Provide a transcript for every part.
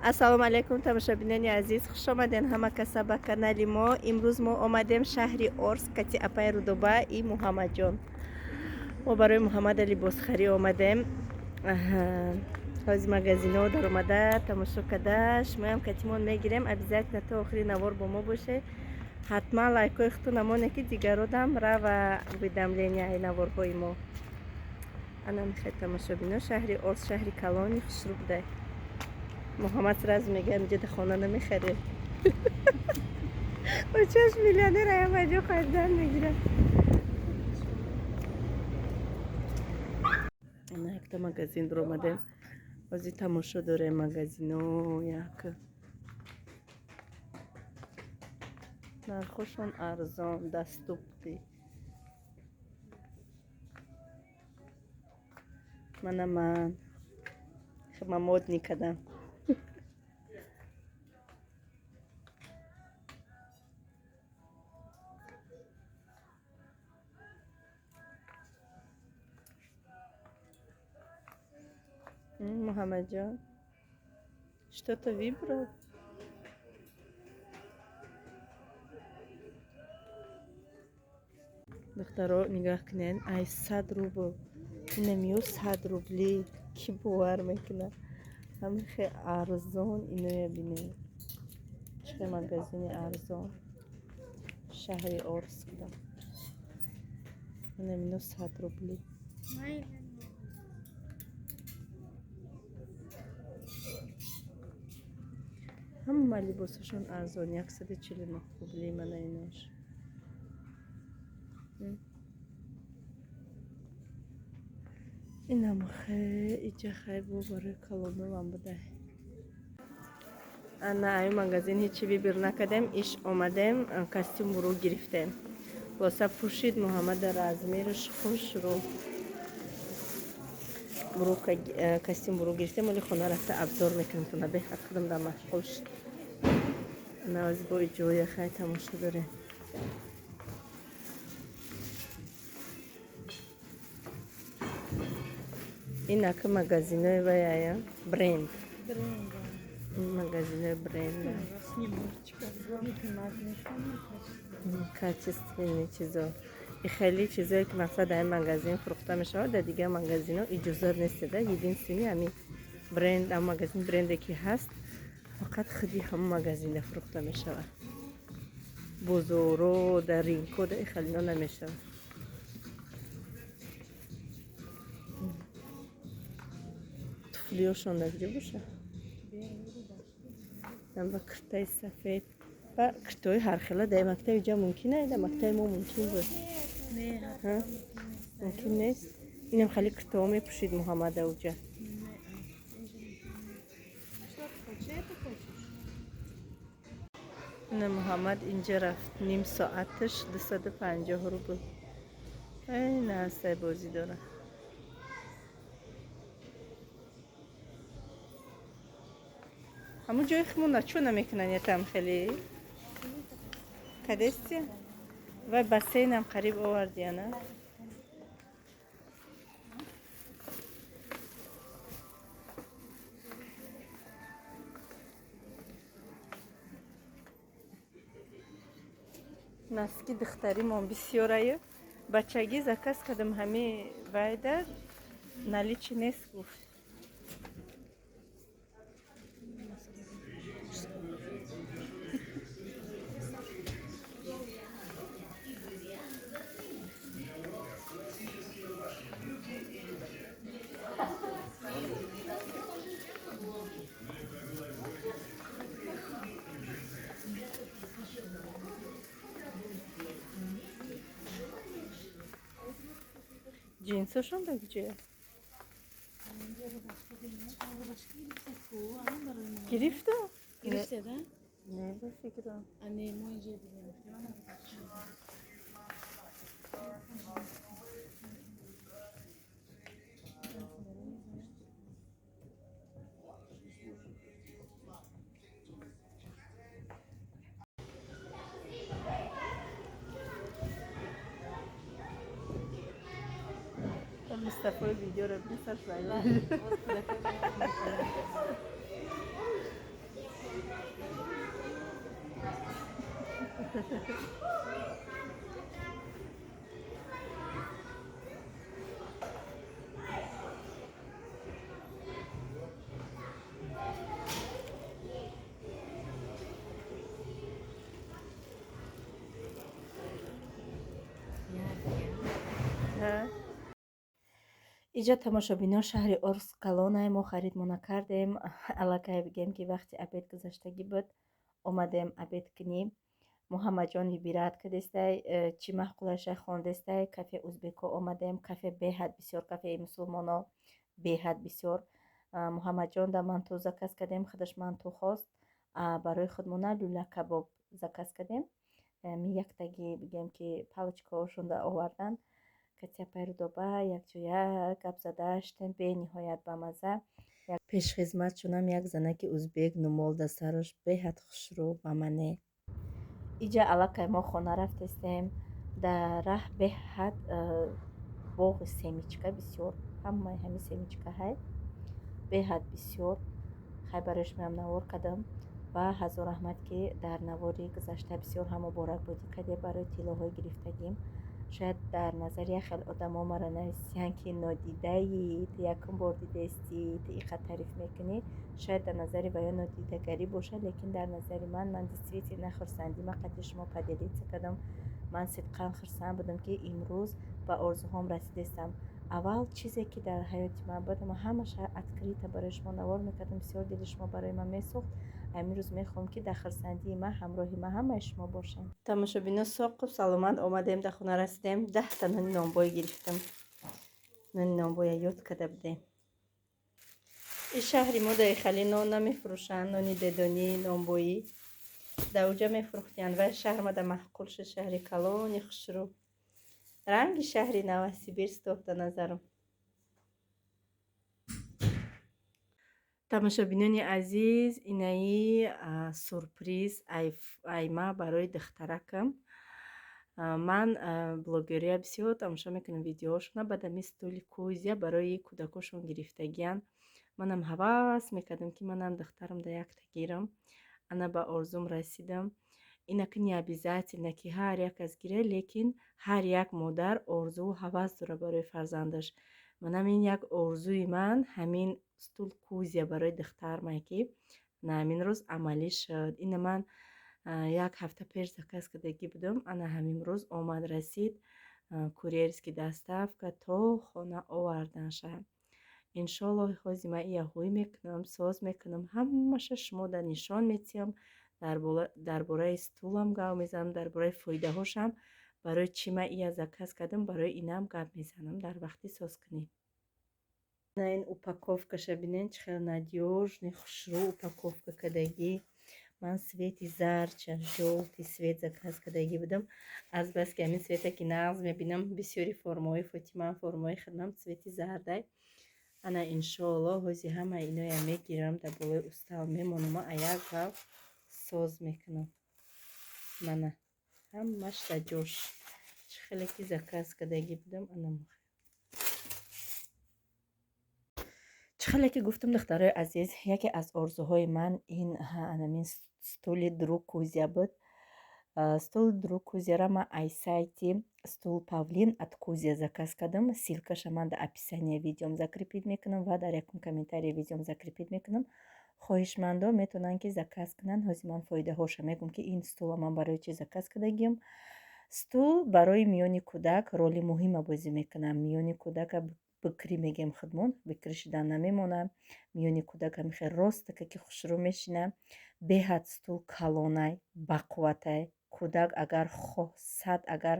ассалому алайкум тамошобинони азиз, хуш омаден ҳама каса ба канали мо. Имрӯз мо омадем шаҳри Орск, кати апаи Рудоба и Муҳаммадҷон. Мо барои Муҳаммада либосхарӣ омадем. ҳозир магазино дар омада тамошо када шумоям катимон мегирем. Обязательно то охири навор бо мо боше. ҳатман лайкои худтон намоне ки дигародам рава уведомлениаи наворҳои мо. Ана мехоед тамошобино шаҳри Орск, шаҳри калони хушрӯ буда. Муҳаммад сразу мегӯяд инҷа да хона намехаре. Очаш миллионер аямаҷо хардан мегирад. Ана якта магазин омадем. ҳозир тамошо дорем магазино як. нархошон арзон, даступти. Манаман хема мод никадам. Мухаммадҷон, что-то выбрал? духтаро нигоҳ кунед, ай 100 рубл. Инамиё 100 рубли ки бовар мекунад. Ҳамин хеле арзон иноя бинед. Чӣ магазини арзон. Шаҳри Орск. Инамиё 100 рубли. ҳама либосашон арзон 149 рубли мана инош. инам иҷа хай бо барои калонувам будай. Ана ай магазин ҳичи вибир накадем, иш омадем костюм бурӯ гирифтем. Лоса пӯшид Муҳаммада размериш хушрӯ. Костюм бурӯ гирифтем, вале хона рафта абзор мекунем то набехад худам да машғул шуд. Ана оз бо иҷоя хай тамошо дорем. Инака магазинои ваяя бренд. Магазинои бренд. Качественные чизо. И хеле чизое ки мақсад дар магазин фурӯхта мешавад, дар дигар магазино иҷозат нест. Единствени ҳамин бренд, ам магазин бренде ки ҳаст, фақат худи ҳама магазинда фурӯхта мешавад. Бозоро, дар ринко, дар хелино намешавад. туфлиёшон дар куҷо боша? ва куртаи сафед ва куртаи ҳархела дар мактаби ҷо мумкин аст, дар мактаби мо мумкин буд. мумкин нест. Инам хали куртаҳо мепӯшид Муҳаммада уҷа. ина Муҳаммад инҷа рафт ним соаташ 250 рубл. ай нарсаи бозӣ дора. ҳамун ҷои химона чӯ намекунан ятам хеле? Кадести? Ва бассейнам қариб овардия, на? наски духтаримон бисёраю. Бачагӣ заказ кардам ҳами вайда наличи нест гуфт. Джинсошон да куҷоя? Гирифта? Гирифта, да? Не, ба фикрам. А не, мо инҷа дидем. Mustafa video رو بسر иҷо тамошобинон шаҳри Орскалонае. Мо харидмо накардем. Аллакай бигем ки вақти абед гузаштагӣ буд. Омадем абед кунем. Муҳаммадҷон вибират кадестай, чӣ маҳқулаша хондестай. Кафе узбеко омадем. Кафе беҳад бисёр, кафеи мусулмоно беҳад бисёр. Муҳаммадҷон да манту заказ кардем, худаш манту хост. Барои худмона люля кабоб заказ кардем. Ми яктаги бигем ки палочкаҳошон да овардан. Катя пайрудоба якҷоя гап задаштем бениҳоят бамаза. Пешхизматшунам як занаки узбек нумол да сарош беҳад хушрӯ ба мане. Иҷа аллакай мо хона рафтестем. Дар раҳ беҳад боғи семичка бисёр. Ҳамаи ҳами семичка ҳай. Беҳад бисёр. Хай барош меам навор кардам. Ва ҳазор раҳмат ки дар навори гузашта бисёр ҳам муборакбодӣ кардем барои тиллоҳои гирифтагим. Шояд дар назари як хел одамо маро нависиянд ки нодидаи якум бор дидестӣ, иққад таъриф мекунӣ. Шояд дар назари ваё нодидагарӣ бошад, лекин дар назари ман действительно хурсандима қадри шумо поделиться кардам. Ман сидқан хурсанд будам ки имрӯз ба орзуҳом расидастам. Аввал чизе ки дар ҳаёти ман буд, ман ҳамаша открита барои шумо навор мекардам. Бисёр дили шумо барои ман месӯхт. Амрӯз мехоҳам ки дар хурсандии ман ҳамроҳи ман ҳамаи шумо бошем. Тамошобино соқу саломат омадем, дар хона расидем. 10 та нони нонбой гирифтам. Нони нонбоя ёд карда будем. ин шаҳри мо дар хали нон намефурӯшанд, нони дедонӣ, нонбоӣ. Дар уҷа мефурӯхтиянд, вай шаҳр мада маҳқул шуд, шаҳри калони хушрӯ. Ранги шаҳри Новосибирск стод дар назарам. тамошобинони азиз, инаи сурприз айма барои духтаракам. Ман блогерия бисёр тамошо мекунам видеоҳошона. Баъд ами стули кӯзя барои кӯдакошон гирифтагиянд. Манам ҳавас мекардам ки манам духтарам да якта гирам. Ана ба орзум расидам. Инаки не обязательно ки ҳар як аз гирад, лекин ҳар як модар орзу ҳавас дорад барои фарзандаш. Манам ин як орзуи ман ҳамин стул кӯзя барои духтар май ки на ҳамин рӯз амалӣ шуд. Ина ман як ҳафта пеш заказ кардагӣ будам. Ана ҳамин рӯз омад расид. Курьерский доставка то хона оварданша. Иншоллоҳ ҳозир ман ия ҳуй мекунам, соз мекунам. Ҳамаша шумо да нишон метиҳам. Дар бораи стулам гап мезанам, дар бораи фоидаҳошам, барои чӣ ман ия заказ кардам, барои инам гап мезанам дар вақти созкунӣ. Ин упаковкаша бинен чӣ хел надёжни хушрӯ упаковка кардагӣ. Ман свети зарча жолти свет заказ кардагӣ будам. Азбаски ҳамин света ки нағз мебинам, бисёри формаҳои Фотимаам формаҳои хидмам свети зардай. Ана иншоаллоҳ ҳозир ҳамаи иноям мегирам, дар болои устал мемонам, як гап соз мекунам. Мана ҳамаш дар ҷош. Чӣ хеле ки заказ кардагӣ будам. Ана чӣ хеле ки гуфтам, духтарои азиз, яке аз орзуҳои ман ин анамин стули друг кӯзя буд. Стули друг кӯзяра ман аз сайти стул павлин от кӯзя заказ кардам. Силкаша ман дар описания видеом закрепит мекунам ва дар якум комментарии видеом закрепит мекунам. хоҳишмандон метавонанд ки заказ кунанд. ҳозир ман фоидаҳоша мегӯям ки ин стула ман барои чӣ заказ кардагиам. Стул барои миёни кӯдак роли муҳима бозӣ мекунад. Миёни кӯдака бикрӣ мегем худмон, бикрӣ шудан намемонад. Миёни кӯдака мехел ростака ки хушрӯ мешинад. беҳад стул калонай, бақувватай. Кӯдак агар хосад, агар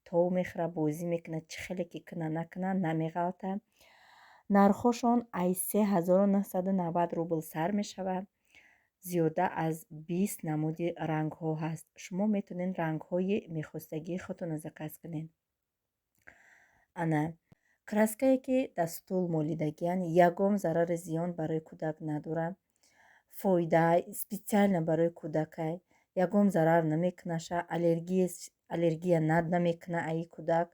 тов мехӯрад, бозӣ мекунад, чӣ хеле ки кунад накунад, намеғалтад. нархошон аз 3990 рубл сар мешавад. зиёда аз 20 намуди рангҳо ҳаст. шумо метавонед рангҳои мехостагии худтонро заказ кунед. ана краскае ки дар стул молидагиянд ягон зарари зиён барои кӯдак надорад. фоида специально барои кӯдакай. ягон зарар намекунаша, аллергия намекуна аи кӯдак.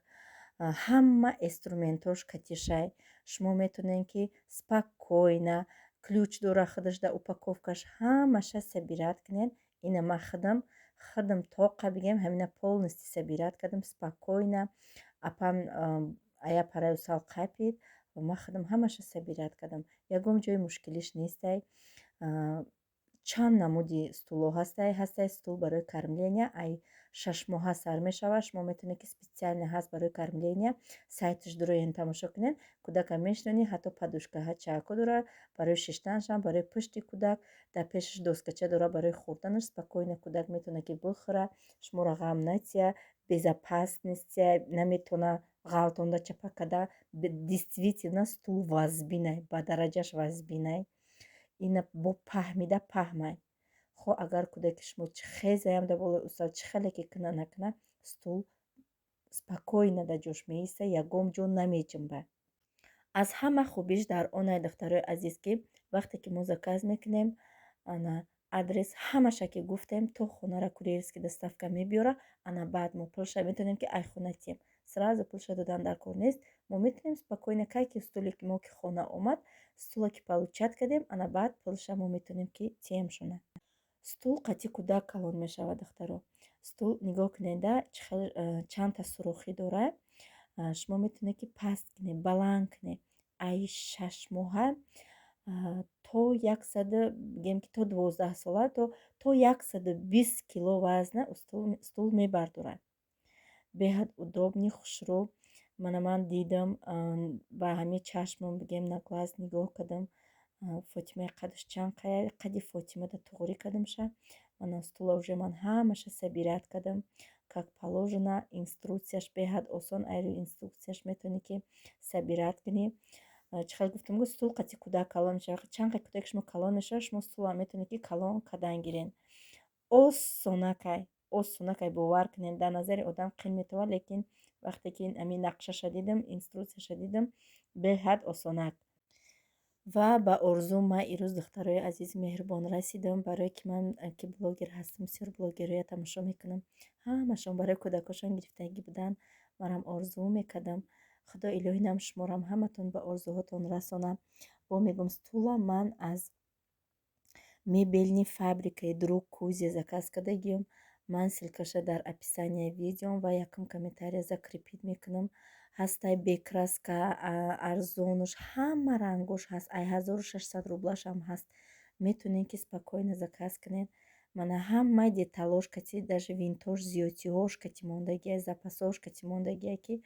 ҳама инструментош катишай. шумо метавонед ки спокойно ключ дора худаш дар упаковкаш ҳамаша собират кунед. ина ман худам хадам тоқа бигем ҳамина полностью сабират кардам спокойно. Апам ая параю сал қапид ва ма хадам ҳамаша сабират кардам. Ягон ҷои мушкилиш нестай. Чанд намуди стулҳо ҳастай стул барои кормления ай 6 моҳа сар мешавад. Шумо метавонед ки специально ҳаст барои кормления, сайташ дуроен тамошо кунед. Кудака мешинонӣ, ҳатто подушкаҳа чако дорад барои шиштанашам, барои пушти кудак, дар пешаш доскача дорад барои хӯрданаш. Спокойно кудак метавонад ки бихӯра, шуморо ғам натия, безопасности наметавона ғалтонда чапа када. Действительно стул вазбинай, ба дараҷаш вазбинай. Ина бо паҳмида паҳмай. Хо агар кудаки шумо чӣ хезаям да болои устал, чӣ хеле ки кина накуна, стул спокойно дар ҷош меиста, ягон ҷо намеҷинба. Аз ҳама хубиш дар он ай духтарои азиз ки вақте ки мо заказ мекунем, ана адрес ҳамаша ки гуфтем то хонара курьерский доставка мебиёра. Ана баъд мо пулша метавонем ки ай хона тием. Сразу пулша додан дар кор нест. Мо метавонем спокойно кай ки стули ки мо ки хона омад, стула ки получат кардем, ана баъд пулша мо метавонем ки тием шуна. Стул қати кудак калон мешавад духтаро. Стул нигоҳ кунеда чандта сурохӣ дорад. Шумо метавонед ки паст кунед, баланд кунед. Ай 6 моҳа то 100 бигем ки то 12 сола то 120 кило вазна стул мебардорад. Беҳад удобни, хушрӯ. Ман дидам ба ҳами чашмам бигем на глаз нигоҳ кардам. Фотимаи қадаш чанд қади Фотима да туғри кардамша. Мана стула уже ман ҳамаша сабират кардам. Как положено, инструкцияш беҳад осон, ай рӯи инструкцияш метавонӣ ки сабират кунӣ. Чӣ хел гуфтам ки стул қати кудак калон мешавад. Чанд қай кудаки шумо калон мешавад, шумо стулам метавонед ки калон кардан гирен. осонакай бовар кунед. Дар назари одам қин метавад, лекин вақте ки ами нақшаша дидам, инструкцияша дидам, беҳад осонак. Ва ба орзум ман ирӯз духтарои азизи меҳрубон расидам, барое ки ман ки блогер ҳастам, бисёр блогерҳоя тамошо мекунам. Ҳамашон барои кӯдакашон гирифтагӣ буданд. Манам орзу мекардам. Худо илоҳинам шуморам ҳаматон ба орзуҳотон расонам. Бо мегӯям стула ман аз мебелни фабрикаи друг Кузя заказ кардагиём. Ман ссилкаша дар описанияи видеом ва якум комментария закрепит мекунам. ҳастай бекраска, арзонуш, ҳама рангуш ҳаст. Ай 1600 рублашам ҳаст. Метавонед ки спокойно заказ кунед. Мана ҳамаи деталош кати даже винтож зиёдтиҳош кати мондагия, запасош кати мондагия ки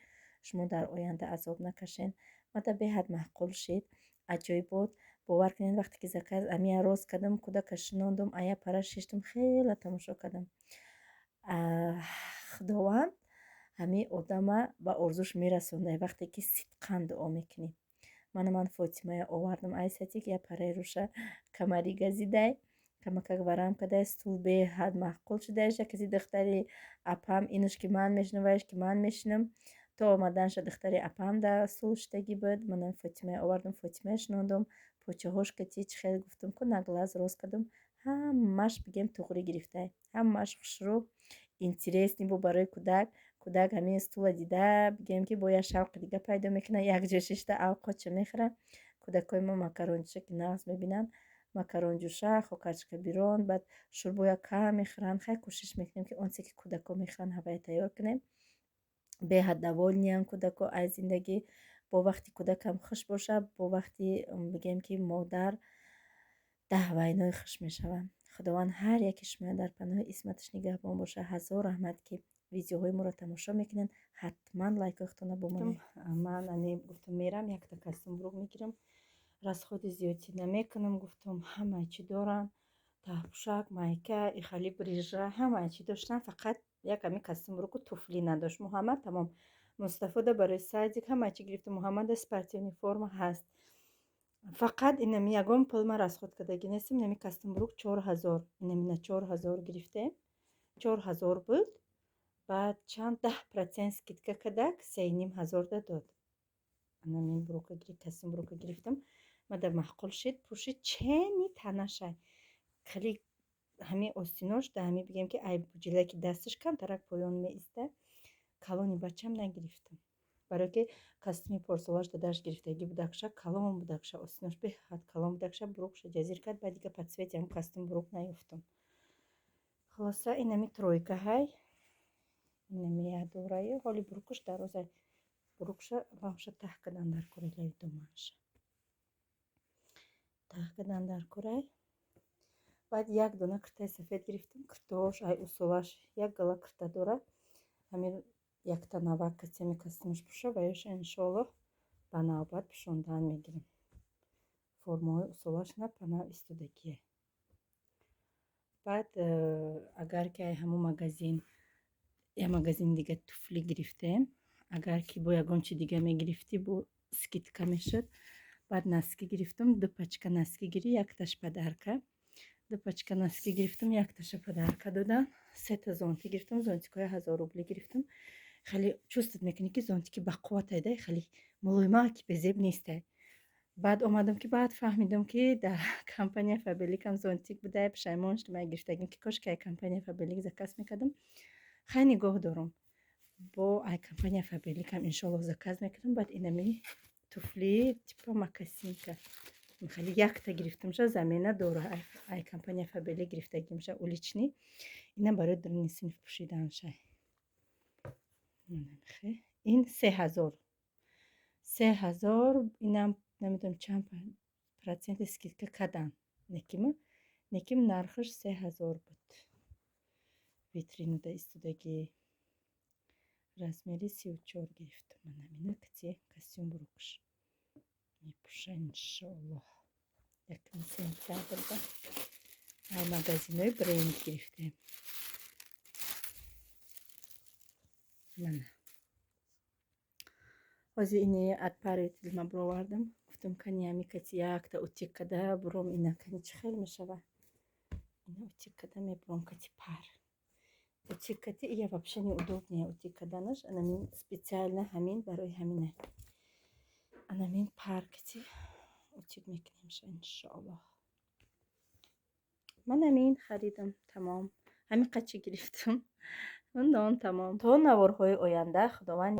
шумо дар оянда азоб накашен. Мада беҳад маъқул шид. Аҷоиб буд. бовар кунед вақте ки заказ амия рост кардам, кудака шинондам, ая пара шиштам, хеле тамошо кардам. Худованд ҳами одама ба орзуш мерасонад вақте ки сидқан дуо мекунӣ. Ман Фотимая овардам айсати ки я параи руша камари газидай, камакак варам кадай, стул беҳад маъқул шудааша каси духтари апам инуш ки ман мешинам, вайш ки ман мешинам. То омаданша духтари апам да стул шидагӣ буд. Манам Фотимая овардам, Фотимая шинондам, почаҳош кати чӣ хел гуфтам ку на глаз рост кардам. Ҳамаш бигем туғри гирифтай. Ҳамаш хушрӯ, интересни бу барои кудак. Кудак ҳамин стула дида бигем ки бо як шавқи дига пайдо мекунад, якҷо шишта авқотча мехӯрад. Кудакои мо макаронҷӯша ки нағз мебинанд, макаронҷӯша, хокачка бирон, баъд шӯрбоя кам мехӯранд. Хай кӯшиш мекунем ки он чизе ки кудако мехӯранд ҳавая тайёр кунем. Беҳад даволниянд кудако ай зиндагӣ. Бо вақти кудакам хуш бошад, бо вақти бигем ки модар даҳвайнои хуш мешаванд. Худованд ҳар яки шумо дар паноҳи исматаш нигаҳбон боша. Ҳазор раҳмат ки видеоҳои моро тамошо мекунед. ҳатман лайкоятона бомонед. Ман гуфтам мерам якта костюмрук мегирам, расходи зиёдӣ намекунам. Гуфтам ҳамаи чӣ доранд, таҳпушак, майка, ихали брижа, ҳамаи чӣ доштанд, фақат яками костюмруку туфлӣ надошт. Муҳаммад тамом. Мустафода барои садик ҳамаи чӣ гирифтам. Муҳаммада спортивни форма ҳаст. Фақат инами ягон пул ман расход кардагӣ нестам. Инами костюмрук 4000, инамина 4000 гирифтем. 4000 буд. Баъд чанд 10% скидка кардак 3500 дод. Инамин костюмрука гирифтам. Мада маъқул шид. Пушид чени танашай. Хеле ҳамин остинош да ҳамин бигем ки ай ҷилаки дасташ камтарак поён меиста. Калони бачам нагирифтам. Барое ки костюми порсолаш дадаш гирифтагӣ будакша, калон будакша, остинош беҳад калон будакша, бурук ҷазир кард. Баъд дига подсвети ҳам костюм бурук наёфтам. خلاصه اینمی ترویکه های اینمی ядурае ҳоли бурукуш дарозай бурукуша бамша таҳ кадан дар курелаи думанша таҳ кадан дар курай баъд як дона киртаи сафед гирифтам киртаҳош ай усулаш як гала кирта дора ҳамин якта навак касе мекастимаш пуша ва ёша иншоаллоҳ ба навбат пушондан мегирем формаҳои усулаш на пана истодагие баъд агар ки ай ҳамун магазин я магазин дига туфли гирифтем агар ки бо ягон чи дига мегирифтӣ бо скидка мешуд баъд носки гирифтам 2 пачка носки гирӣ якташ падарка 2 пачка носки гирифтам якташа падарка додан 3 та зонтик гирифтам зонтикҳои 1000 рубли гирифтам хеле чувствот мекунӣ ки зонтики бақувватайда хеле мулоима ки безеб нестай баъд омадам ки баъд фаҳмидам ки дар компания Faberlicам зонтик будая пушаймон шудам ай гирифтагим ки кош ки ай компания Faberlic заказ мекардам хай нигоҳ дорам бо ай компания Faberlicам иншоаллоҳ заказ мекардам баъд инами туфли типа макасинка хеле якта гирифтамша замена дора ай компания Faberlic гирифтагимша улични ина барои дуруни синф пушиданша ин 3000 инам намедонам чанд проценти скидка кадан неким нархаш 3000 буд витринада истодагӣ размери 34 гирифтам манамина кати костюм бурукуш мепуша иншоаллоҳ якм сентябрда ай магазинои бренд гирифтем мана ҳозир ини адпари тилма бировардам гуфтам кани ами кати якта утик када буром ина кани чӣ хел мешава ина утик када мебуром кати пар утик кати ия вообще неудобния утик каданаш анамин специально ҳамин барои ҳамина анамин пар кати утик мекунемша иншоаллоҳ ман амин харидам тамом ҳамин қачи гирифтам он тамом то наворҳои оянда худованд